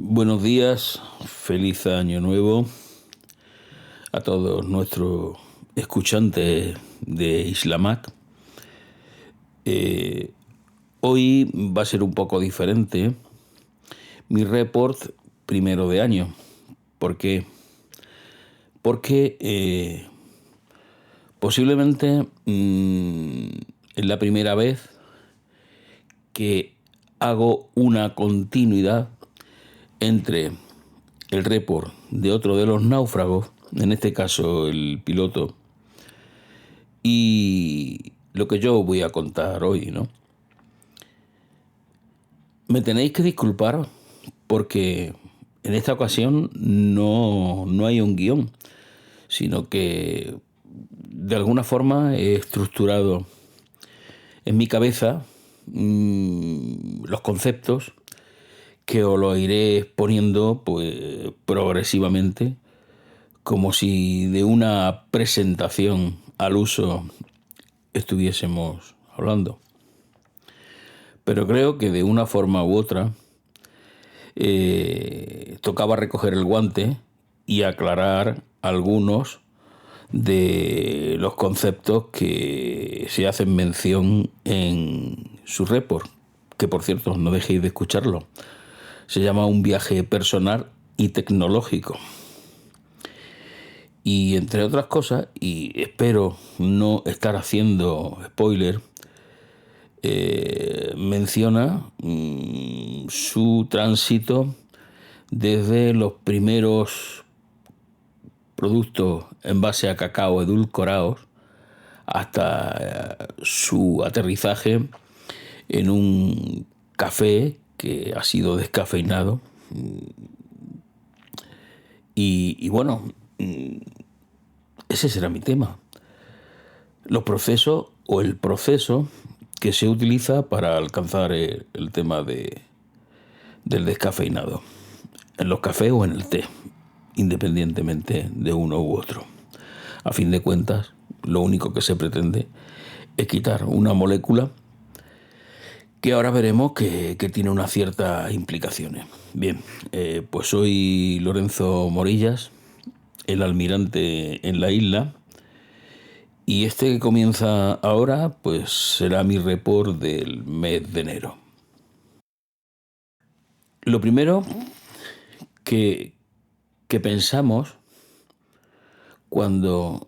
Buenos días, feliz año nuevo a todos nuestros escuchantes de Islamac. Hoy va a ser un poco diferente mi report primero de año. ¿Por qué? Porque posiblemente es la primera vez que hago una continuidad entre el report de otro de los náufragos, en este caso el piloto, y lo que yo voy a contar hoy, ¿no? Me tenéis que disculpar porque en esta ocasión no hay un guión, sino que de alguna forma he estructurado en mi cabeza los conceptos que os lo iré exponiendo pues progresivamente, como si de una presentación al uso estuviésemos hablando. Pero creo que de una forma u otra tocaba recoger el guante y aclarar algunos de los conceptos que se hacen mención en su report, que por cierto no dejéis de escucharlo. Se llama Un viaje personal y tecnológico. Y entre otras cosas, y espero no estar haciendo spoiler, menciona su tránsito desde los primeros productos en base a cacao edulcorados hasta su aterrizaje en un café que ha sido descafeinado. Y bueno, ese será mi tema. Los procesos o el proceso que se utiliza para alcanzar el tema del descafeinado, en los cafés o en el té, independientemente de uno u otro. A fin de cuentas, lo único que se pretende es quitar una molécula que ahora veremos que tiene unas ciertas implicaciones. Bien, pues soy Lorenzo Morillas, el almirante en la isla, y este que comienza ahora pues será mi report del mes de enero. Lo primero que pensamos cuando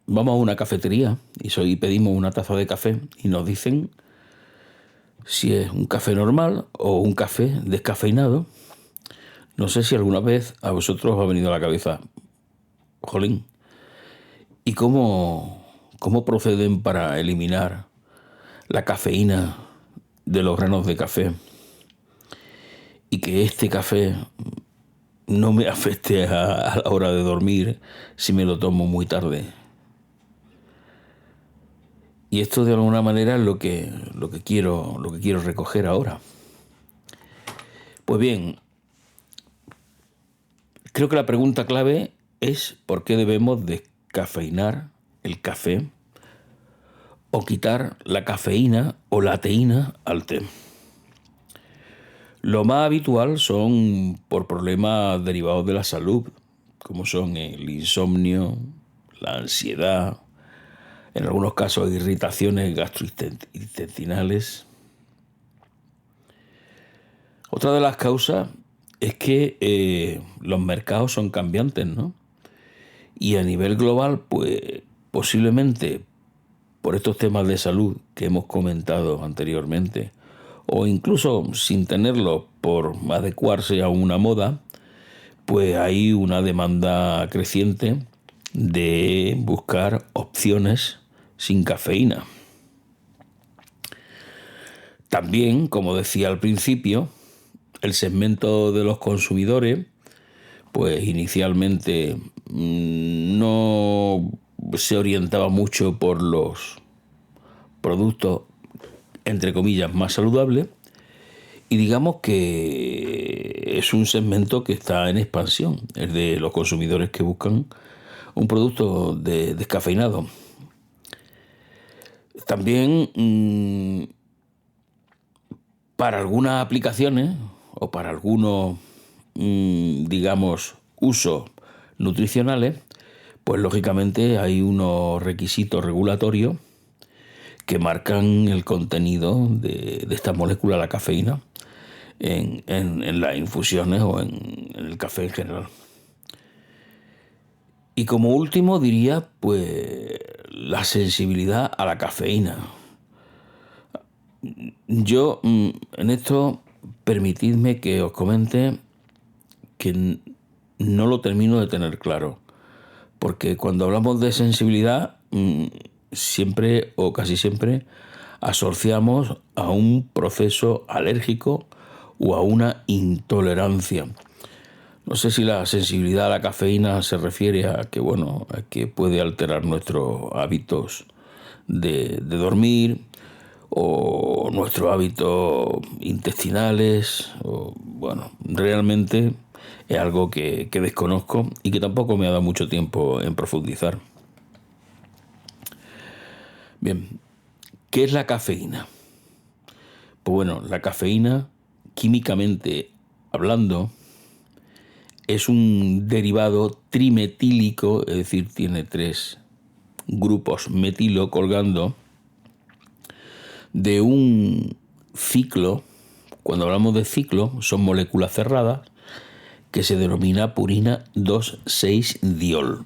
vamos a una cafetería y pedimos una taza de café y nos dicen si es un café normal o un café descafeinado. No sé si alguna vez a vosotros os ha venido a la cabeza, jolín, ¿y cómo proceden para eliminar la cafeína de los granos de café y que este café no me afecte a la hora de dormir si me lo tomo muy tarde? Y esto de alguna manera es lo que quiero recoger ahora. Pues bien, creo que la pregunta clave es ¿por qué debemos descafeinar el café o quitar la cafeína o la teína al té? Lo más habitual son por problemas derivados de la salud, como son el insomnio, la ansiedad, en algunos casos irritaciones gastrointestinales. Otra de las causas es que los mercados son cambiantes, ¿no? Y a nivel global, pues posiblemente por estos temas de salud que hemos comentado anteriormente, o incluso sin tenerlo por adecuarse a una moda, pues hay una demanda creciente de buscar opciones sin cafeína. También, como decía al principio, el segmento de los consumidores, pues inicialmente no se orientaba mucho por los productos, entre comillas, más saludables, y digamos que es un segmento que está en expansión, el de los consumidores que buscan un producto descafeinado. También Para algunas aplicaciones o para algunos, digamos, usos nutricionales, pues lógicamente hay unos requisitos regulatorios que marcan el contenido de esta molécula, la cafeína, en las infusiones o en el café en general. Y como último diría, pues, la sensibilidad a la cafeína. Yo, en esto, permitidme que os comente que no lo termino de tener claro, porque cuando hablamos de sensibilidad, siempre o casi siempre asociamos a un proceso alérgico o a una intolerancia. No sé si la sensibilidad a la cafeína se refiere a que, bueno, a que puede alterar nuestros hábitos de dormir o nuestros hábitos intestinales. O, bueno, realmente es algo que desconozco y que tampoco me ha dado mucho tiempo en profundizar. Bien, ¿qué es la cafeína? Pues bueno, la cafeína, químicamente hablando, es un derivado trimetílico, es decir, tiene 3 grupos metilo colgando de un ciclo. Cuando hablamos de ciclo, son moléculas cerradas que se denomina purina 2,6-diol.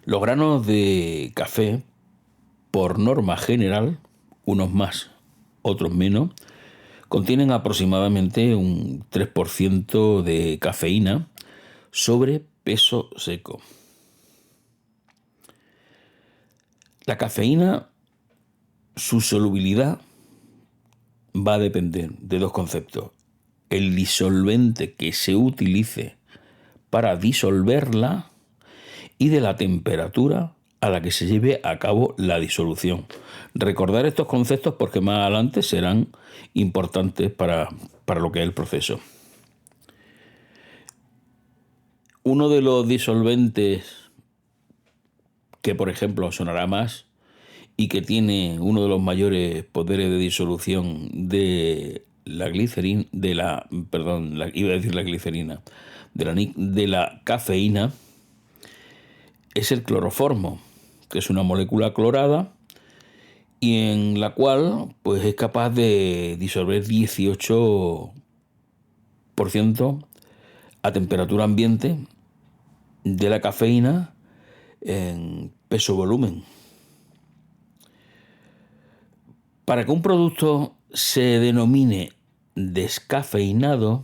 Los granos de café, por norma general, unos más, otros menos, contienen aproximadamente un 3% de cafeína sobre peso seco. La cafeína, su solubilidad va a depender de 2 conceptos: el disolvente que se utilice para disolverla y de la temperatura a la que se lleve a cabo la disolución. Recordar estos conceptos porque más adelante serán importantes para lo que es el proceso. Uno de los disolventes que, por ejemplo, sonará más y que tiene uno de los mayores poderes de disolución de la glicerina, de la cafeína, es el cloroformo, que es una molécula clorada y en la cual pues es capaz de disolver 18% a temperatura ambiente de la cafeína en peso-volumen. Para que un producto se denomine descafeinado,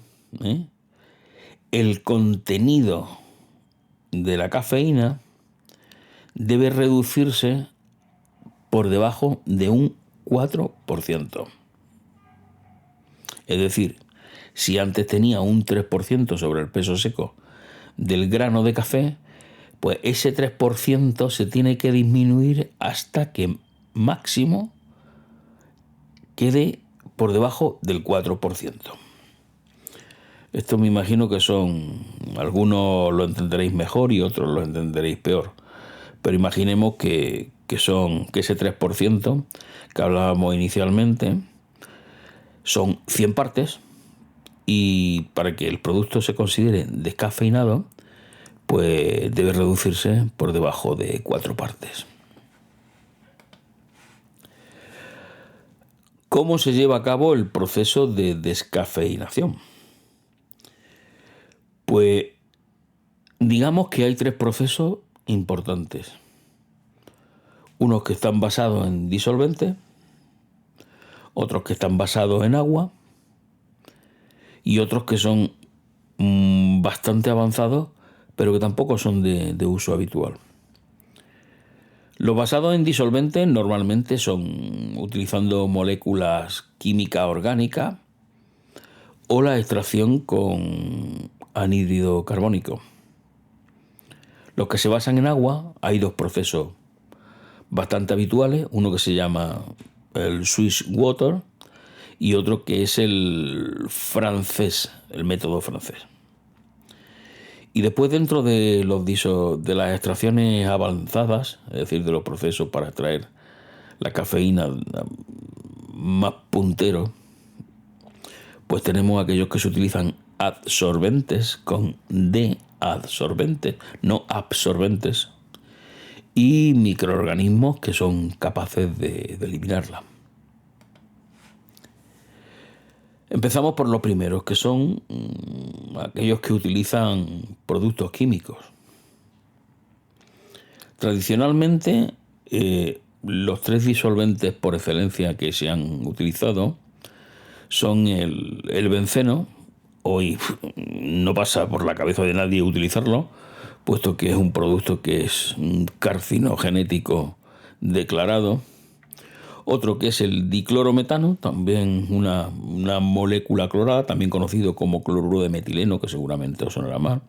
el contenido de la cafeína debe reducirse por debajo de un 4%. Es decir, si antes tenía un 3% sobre el peso seco del grano de café, pues ese 3% se tiene que disminuir hasta que máximo quede por debajo del 4%. Esto me imagino que son, algunos lo entenderéis mejor y otros lo entenderéis peor, pero imaginemos que ese 3% que hablábamos inicialmente son 100 partes y para que el producto se considere descafeinado, pues debe reducirse por debajo de 4 partes. ¿Cómo se lleva a cabo el proceso de descafeinación? Pues digamos que hay 3 procesos importantes. Unos que están basados en disolvente, otros que están basados en agua y otros que son bastante avanzados, pero que tampoco son de uso habitual. Los basados en disolventes normalmente son utilizando moléculas químicas orgánicas o la extracción con anhídrido carbónico. Los que se basan en agua, hay 2 procesos bastante habituales, uno que se llama el Swiss Water y otro que es el francés, el método francés. Y después, dentro de de las extracciones avanzadas, es decir, de los procesos para extraer la cafeína más punteros, pues tenemos aquellos que se utilizan adsorbentes con D, adsorbentes, no absorbentes, y microorganismos que son capaces de eliminarla. Empezamos por los primeros, que son aquellos que utilizan productos químicos. Tradicionalmente, los tres disolventes por excelencia que se han utilizado son el benceno. Hoy no pasa por la cabeza de nadie utilizarlo, puesto que es un producto que es un carcinogenético declarado. Otro que es el diclorometano, también una molécula clorada, también conocido como cloruro de metileno, que seguramente os sonará más.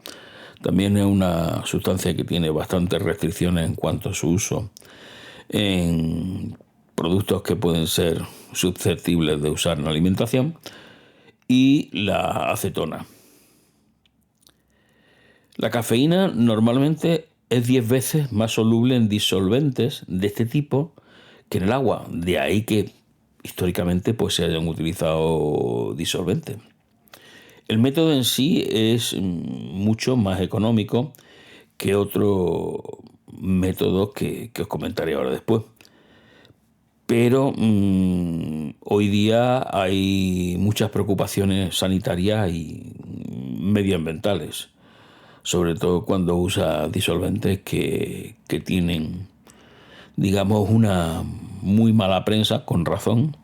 También es una sustancia que tiene bastantes restricciones en cuanto a su uso en productos que pueden ser susceptibles de usar en la alimentación. Y la acetona. La cafeína normalmente es 10 veces más soluble en disolventes de este tipo que en el agua. De ahí que históricamente pues, se hayan utilizado disolventes. El método en sí es mucho más económico que otro método que os comentaré ahora después. Pero hoy día hay muchas preocupaciones sanitarias y medioambientales, sobre todo cuando usa disolventes que tienen, digamos, una muy mala prensa, con razón,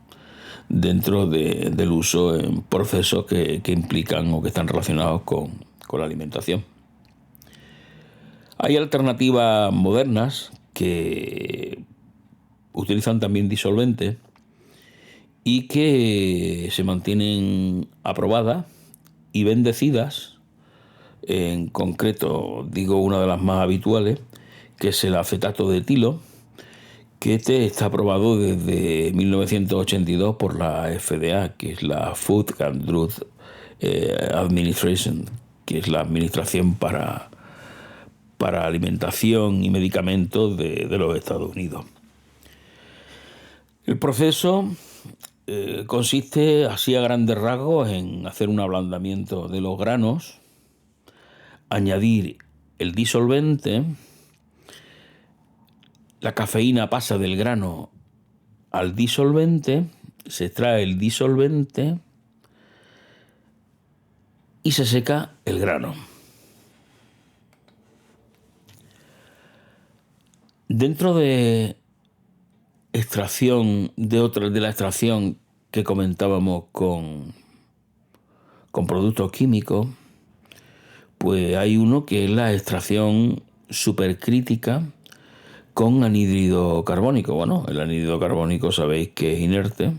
dentro del uso en procesos que implican o que están relacionados con la alimentación. Hay alternativas modernas que utilizan también disolventes y que se mantienen aprobadas y bendecidas. En concreto, digo una de las más habituales, que es el acetato de etilo, que está aprobado desde 1982 por la FDA, que es la Food and Drug Administration, que es la administración para alimentación y medicamentos de los Estados Unidos. El proceso consiste, así a grandes rasgos, en hacer un ablandamiento de los granos, añadir el disolvente, la cafeína pasa del grano al disolvente, se extrae el disolvente y se seca el grano. Dentro de extracción de la extracción que comentábamos con productos químicos, pues hay uno que es la extracción supercrítica con anhídrido carbónico. Bueno, el anhídrido carbónico sabéis que es inerte,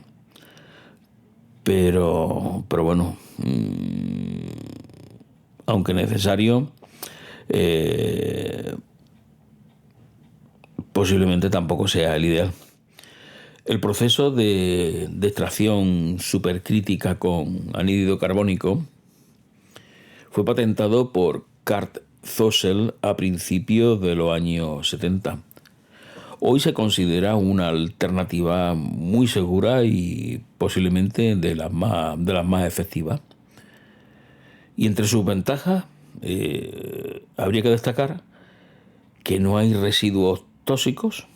pero bueno, aunque necesario, posiblemente tampoco sea el ideal. El proceso de extracción supercrítica con anhídrido carbónico fue patentado por Kurt Zossel a principios de los años 70. Hoy se considera una alternativa muy segura y posiblemente de las más efectivas. Y entre sus ventajas habría que destacar que no hay residuos tóxicos,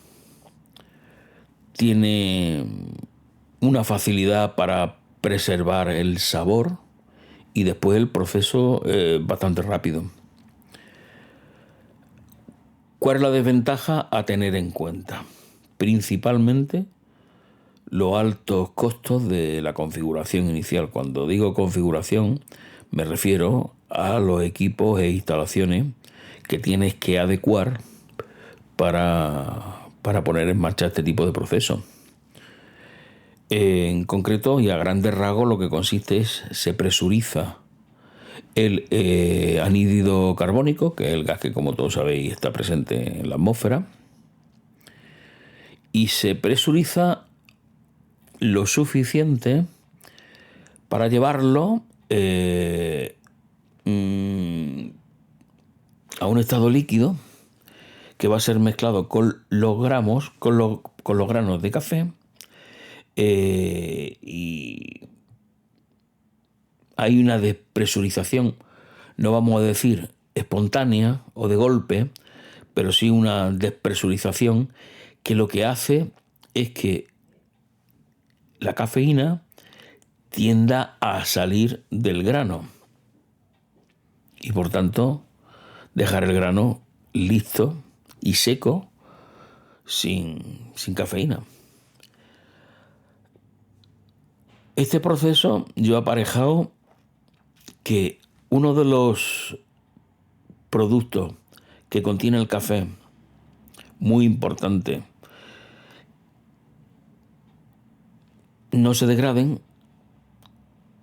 tiene una facilidad para preservar el sabor y después el proceso bastante rápido. ¿Cuál es la desventaja a tener en cuenta? Principalmente los altos costos de la configuración inicial. Cuando digo configuración me refiero a los equipos e instalaciones que tienes que adecuar para poner en marcha este tipo de proceso. En concreto y a grandes rasgos lo que consiste es se presuriza el anhídrido carbónico, que es el gas que, como todos sabéis, está presente en la atmósfera, y se presuriza lo suficiente para llevarlo a un estado líquido que va a ser mezclado con los granos de café y hay una despresurización, no vamos a decir espontánea o de golpe, pero sí una despresurización que lo que hace es que la cafeína tienda a salir del grano y por tanto dejar el grano listo y seco sin cafeína. Este proceso yo he aparejado que uno de los productos que contiene el café, muy importante, no se degraden,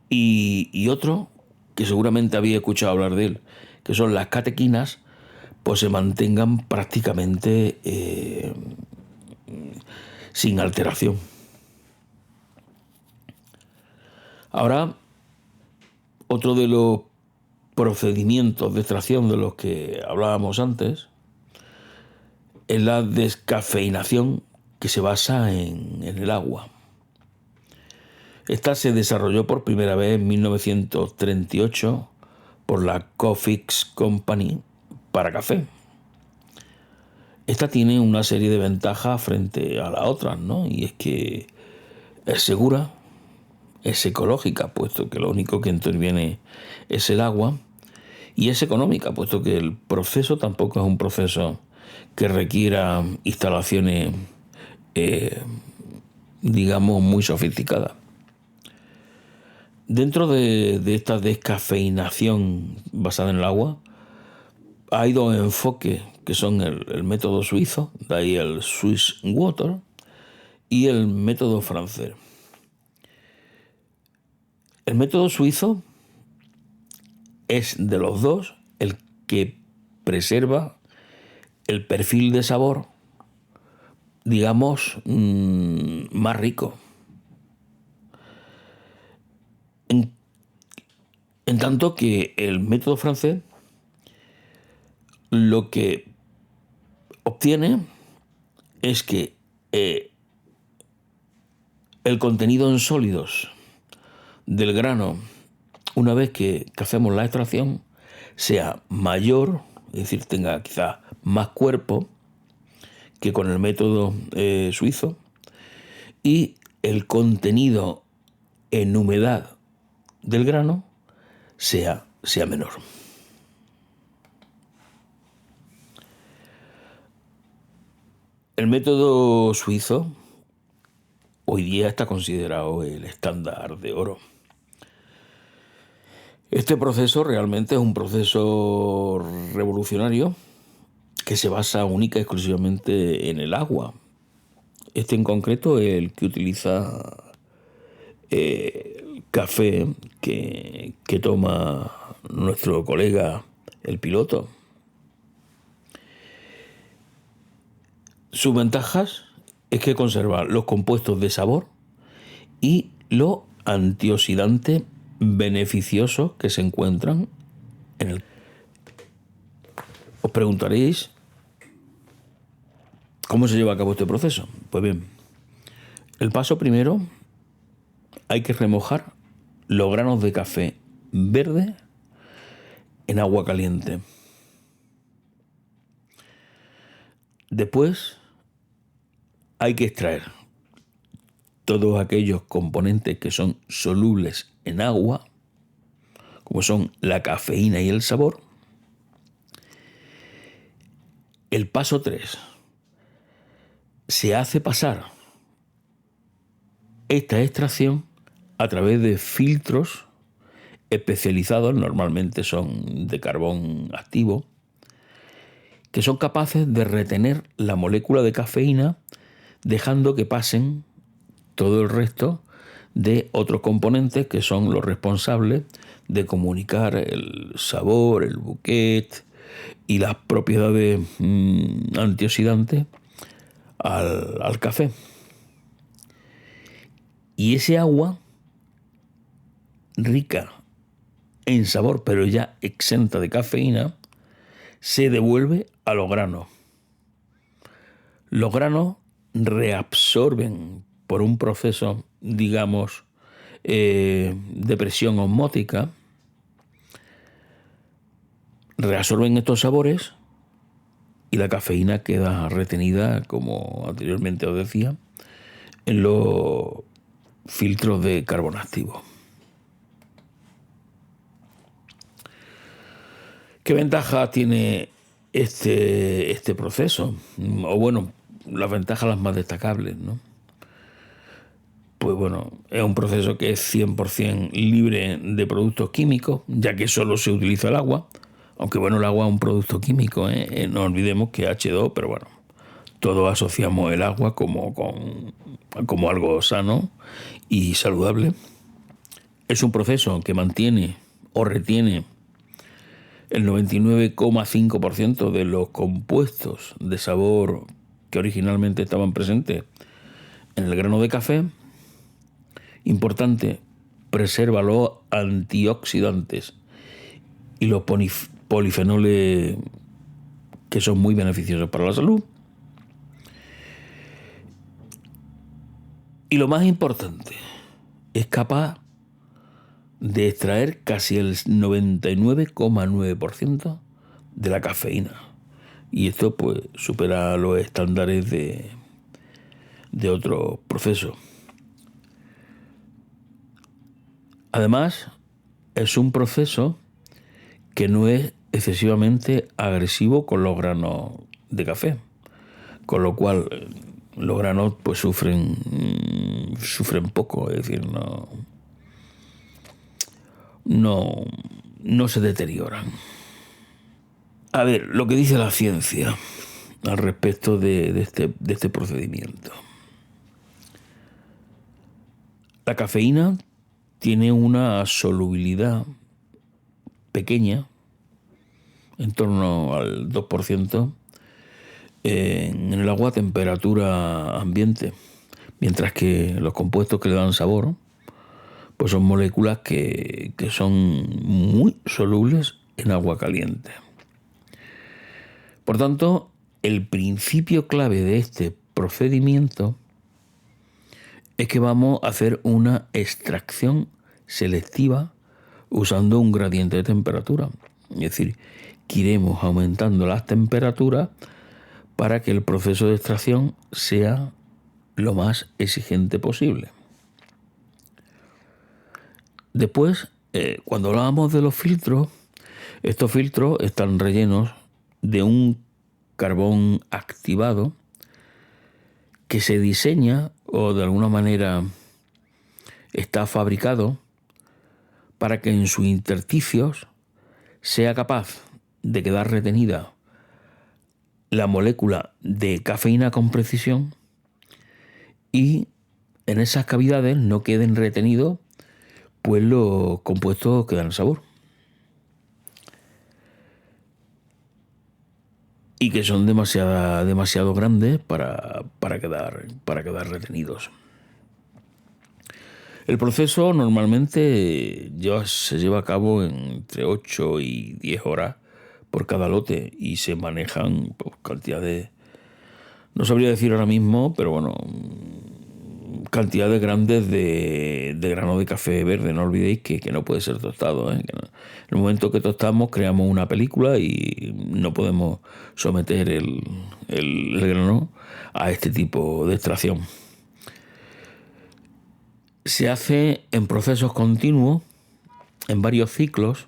y otro que seguramente había escuchado hablar de él, que son las catequinas, pues se mantengan prácticamente sin alteración. Ahora, otro de los procedimientos de extracción de los que hablábamos antes es la descafeinación, que se basa en el agua. Esta se desarrolló por primera vez en 1938 por la Cofix Company para café. Esta tiene una serie de ventajas frente a las otras, ¿no? Y es que es segura, es ecológica, puesto que lo único que interviene es el agua, y es económica, puesto que el proceso tampoco es un proceso que requiera instalaciones, digamos, muy sofisticadas. Dentro de esta descafeinación basada en el agua, hay dos enfoques que son el método suizo, de ahí el Swiss Water, y el método francés. El método suizo es de los dos el que preserva el perfil de sabor, digamos, más rico. En tanto que el método francés lo que obtiene es que el contenido en sólidos del grano, una vez que hacemos la extracción, sea mayor, es decir, tenga quizás más cuerpo que con el método suizo, y el contenido en humedad del grano sea menor. El método suizo hoy día está considerado el estándar de oro. Este proceso realmente es un proceso revolucionario que se basa única y exclusivamente en el agua. Este en concreto es el que utiliza el café que toma nuestro colega, el piloto. Sus ventajas es que conserva los compuestos de sabor y los antioxidantes beneficiosos que se encuentran en el. Os preguntaréis cómo se lleva a cabo este proceso. Pues bien, el paso primero, hay que remojar los granos de café verde en agua caliente. Después hay que extraer todos aquellos componentes que son solubles en agua, como son la cafeína y el sabor. El paso 3. Se hace pasar esta extracción a través de filtros especializados, normalmente son de carbón activo, que son capaces de retener la molécula de cafeína, dejando que pasen todo el resto de otros componentes que son los responsables de comunicar el sabor, el bouquet y las propiedades antioxidantes al café. Y ese agua rica en sabor, pero ya exenta de cafeína, se devuelve a los granos. Los granos reabsorben por un proceso, digamos, de presión osmótica, reabsorben estos sabores y la cafeína queda retenida, como anteriormente os decía, en los filtros de carbono activo. ¿Qué ventaja tiene este proceso? O bueno, las ventajas las más destacables, ¿no? Pues bueno, es un proceso que es 100% libre de productos químicos, ya que solo se utiliza el agua. Aunque bueno, el agua es un producto químico, ¿eh? No olvidemos que H2, pero bueno, todos asociamos el agua como algo sano y saludable. Es un proceso que mantiene o retiene el 99,5% de los compuestos de sabor que originalmente estaban presentes en el grano de café. Importante, preserva los antioxidantes y los polifenoles que son muy beneficiosos para la salud. Y lo más importante, es capaz de extraer casi el 99,9% de la cafeína. Y esto pues supera los estándares de otros procesos. Además, es un proceso que no es excesivamente agresivo con los granos de café, con lo cual los granos pues sufren poco, es decir, no se deterioran. A ver, lo que dice la ciencia al respecto de este procedimiento. La cafeína tiene una solubilidad pequeña, en torno al 2%, en el agua a temperatura ambiente, mientras que los compuestos que le dan sabor pues son moléculas que son muy solubles en agua caliente. Por tanto, el principio clave de este procedimiento es que vamos a hacer una extracción selectiva usando un gradiente de temperatura. Es decir, que iremos aumentando las temperaturas para que el proceso de extracción sea lo más exigente posible. Después, cuando hablábamos de los filtros, estos filtros están rellenos de un carbón activado que se diseña o de alguna manera está fabricado para que en sus intersticios sea capaz de quedar retenida la molécula de cafeína con precisión y en esas cavidades no queden retenidos pues los compuestos que dan sabor y que son demasiado grandes para quedar retenidos. El proceso normalmente se lleva a cabo entre 8 y 10 horas por cada lote y se manejan pues, cantidades, no sabría decir ahora mismo, pero bueno, cantidades grandes de grano de café verde. No olvidéis que no puede ser tostado, ¿eh? Que no. En el momento que tostamos creamos una película y no podemos someter el grano a este tipo de extracción. Se hace en procesos continuos, en varios ciclos,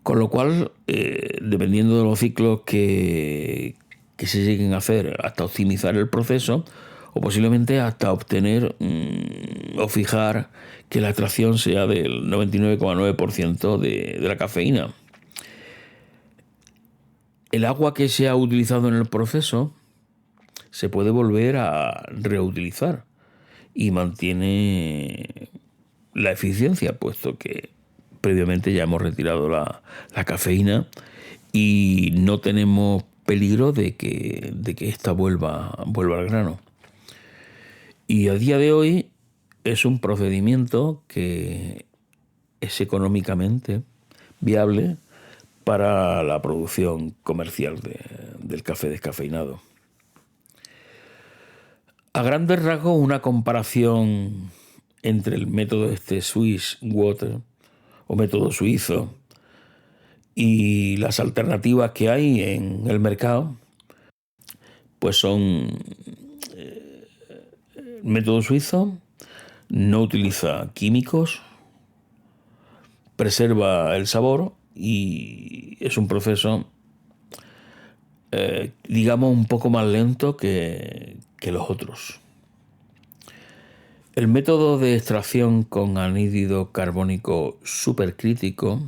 con lo cual, dependiendo de los ciclos que se lleguen a hacer hasta optimizar el proceso, o posiblemente hasta obtener o fijar que la extracción sea del 99,9% de la cafeína. El agua que se ha utilizado en el proceso se puede volver a reutilizar y mantiene la eficiencia, puesto que previamente ya hemos retirado la cafeína y no tenemos peligro de que ésta vuelva al grano. Y a día de hoy es un procedimiento que es económicamente viable para la producción comercial del café descafeinado. A grandes rasgos, una comparación entre el método Swiss Water o método suizo y las alternativas que hay en el mercado, pues son el método suizo, no utiliza químicos, preserva el sabor y es un proceso, digamos, un poco más lento que los otros. El método de extracción con anhídrido carbónico supercrítico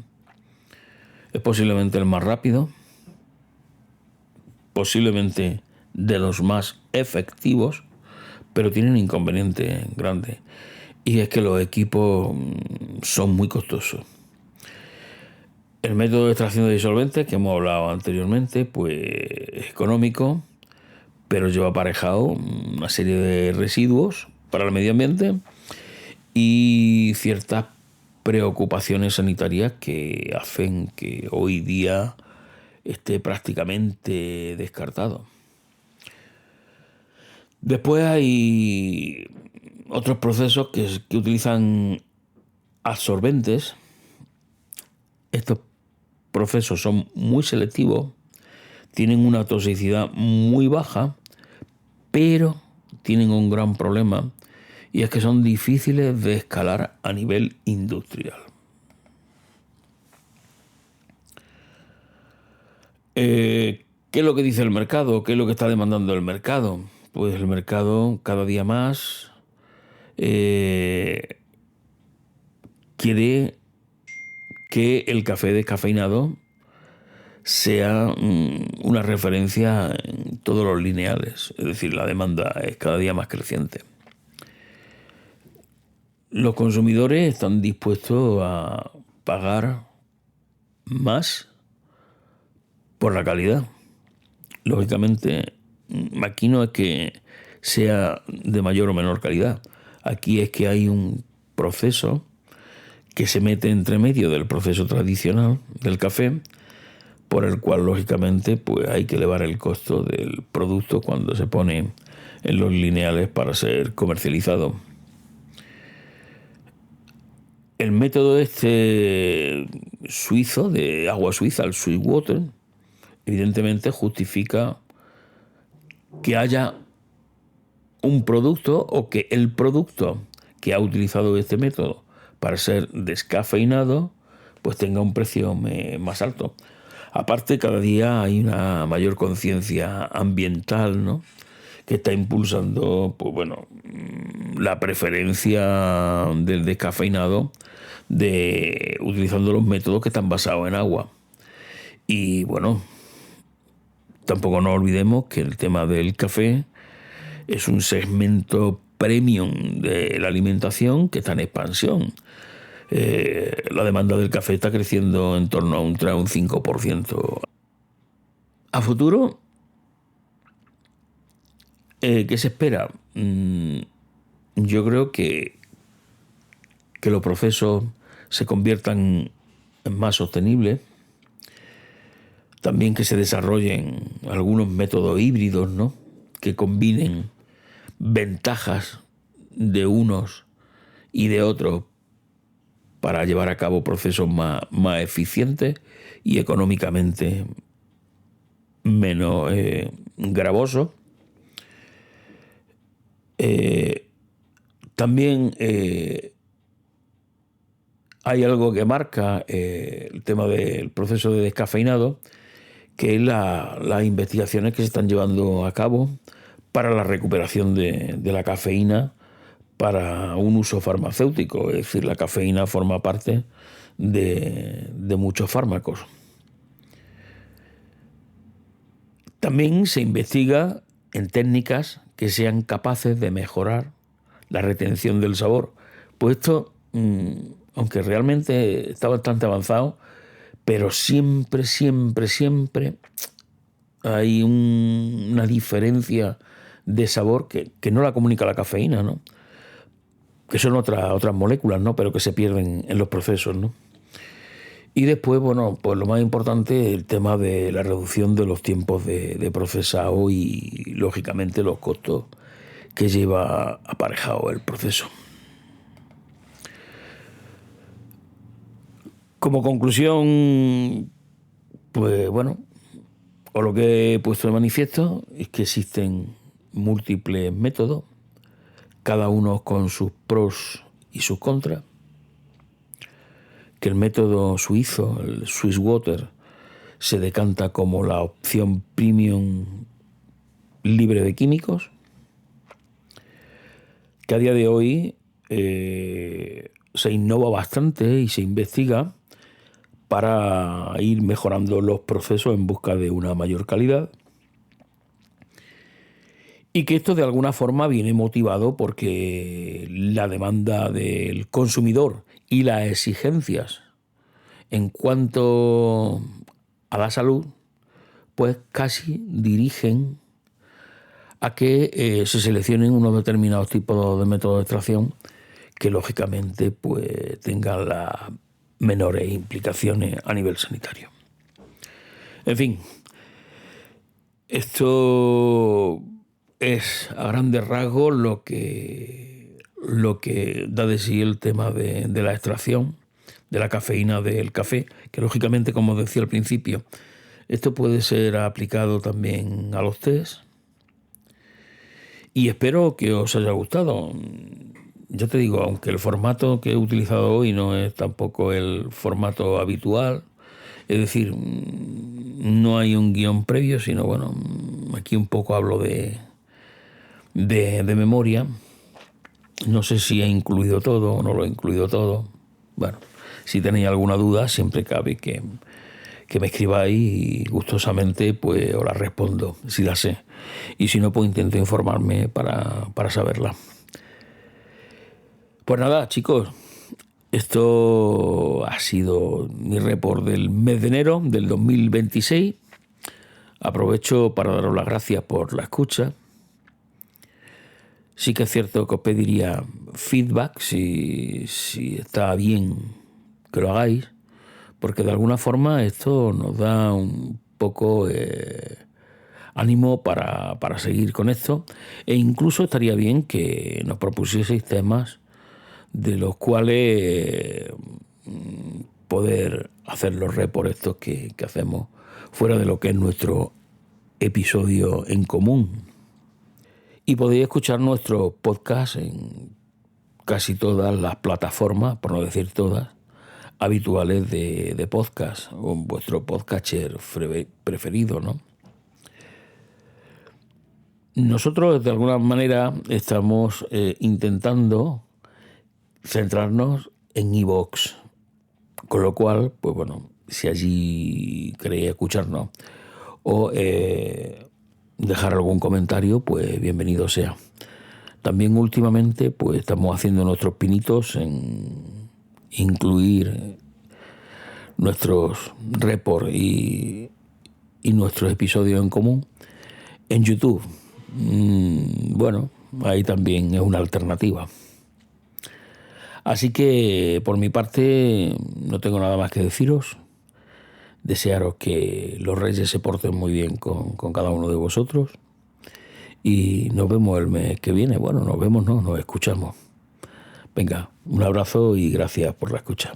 es posiblemente el más rápido, posiblemente de los más efectivos, pero tiene un inconveniente grande, y es que los equipos son muy costosos. El método de extracción de disolventes, que hemos hablado anteriormente, pues es económico, pero lleva aparejado una serie de residuos para el medio ambiente y ciertas preocupaciones sanitarias que hacen que hoy día esté prácticamente descartado. Después hay otros procesos que utilizan absorbentes. Estos procesos son muy selectivos, tienen una toxicidad muy baja, pero tienen un gran problema, y es que son difíciles de escalar a nivel industrial. ¿Qué es lo que dice el mercado? ¿Qué es lo que está demandando el mercado? Pues el mercado cada día más quiere que el café descafeinado sea una referencia en todos los lineales, es decir, la demanda es cada día más creciente. Los consumidores están dispuestos a pagar más por la calidad. Lógicamente, aquí no es que sea de mayor o menor calidad. Aquí es que hay un proceso que se mete entre medio del proceso tradicional del café, por el cual, lógicamente, pues hay que elevar el costo del producto cuando se pone en los lineales para ser comercializado. El método suizo, de agua suiza, el Swiss Water, evidentemente justifica que haya un producto o que el producto que ha utilizado este método para ser descafeinado pues tenga un precio más alto. Aparte, cada día hay una mayor conciencia ambiental, ¿no?, que está impulsando, pues bueno, la preferencia del descafeinado, utilizando los métodos que están basados en agua. Y bueno, tampoco nos olvidemos que el tema del café es un segmento premium de la alimentación que está en expansión. La demanda del café está creciendo en torno a un 5%. A futuro, ¿qué se espera? Yo creo que los procesos se conviertan en más sostenibles. También que se desarrollen algunos métodos híbridos, ¿no?, que combinen ventajas de unos y de otros para llevar a cabo procesos más eficientes y económicamente menos gravosos. También hay algo que marca el tema del proceso de descafeinado, que es las investigaciones que se están llevando a cabo para la recuperación de la cafeína para un uso farmacéutico. Es decir, la cafeína forma parte de muchos fármacos. También se investiga en técnicas que sean capaces de mejorar la retención del sabor. Pues esto, aunque realmente está bastante avanzado, pero siempre hay una diferencia de sabor que no la comunica la cafeína, ¿no?, que son otras moléculas, ¿no?, pero que se pierden en los procesos, ¿no? Y después, bueno, pues lo más importante es el tema de la reducción de los tiempos de procesado y, lógicamente, los costos que lleva aparejado el proceso. Como conclusión, pues bueno, o lo que he puesto de manifiesto es que existen múltiples métodos, cada uno con sus pros y sus contras, que el método suizo, el Swiss Water, se decanta como la opción premium libre de químicos, que a día de hoy se innova bastante y se investiga para ir mejorando los procesos en busca de una mayor calidad, y que esto de alguna forma viene motivado porque la demanda del consumidor y las exigencias en cuanto a la salud pues casi dirigen a que se seleccionen unos determinados tipos de métodos de extracción que lógicamente pues tengan las menores implicaciones a nivel sanitario. En fin, esto es a grandes rasgos lo que da de sí el tema de la extracción de la cafeína del café, que lógicamente, como decía al principio, esto puede ser aplicado también a los tés, y espero que os haya gustado. Ya te digo, aunque el formato que he utilizado hoy no es tampoco el formato habitual, es decir, no hay un guión previo, sino bueno, aquí un poco hablo de memoria. No sé si he incluido todo o no lo he incluido todo. Bueno, si tenéis alguna duda, siempre cabe que me escribáis y gustosamente pues os la respondo, si la sé. Y si no, pues intento informarme para saberla. Pues nada, chicos, esto ha sido mi report del mes de enero del 2026. Aprovecho para daros las gracias por la escucha. Sí que es cierto que os pediría feedback si está bien que lo hagáis, porque de alguna forma esto nos da un poco ánimo para seguir con esto, e incluso estaría bien que nos propusieseis temas de los cuales poder hacer los reports estos que hacemos fuera de lo que es nuestro episodio en común. Y podéis escuchar nuestro podcast en casi todas las plataformas, por no decir todas, habituales de podcast, o en vuestro podcatcher preferido, ¿no? Nosotros de alguna manera estamos intentando centrarnos en iVoox, con lo cual, pues bueno, si allí queréis escucharnos o dejar algún comentario, pues bienvenido sea. También últimamente pues estamos haciendo nuestros pinitos en incluir nuestros reports y nuestros episodios en común en YouTube. Bueno, ahí también es una alternativa. Así que por mi parte no tengo nada más que deciros. Desearos que los Reyes se porten muy bien con cada uno de vosotros. Y nos vemos el mes que viene. Bueno, nos vemos, no, nos escuchamos. Venga, un abrazo y gracias por la escucha.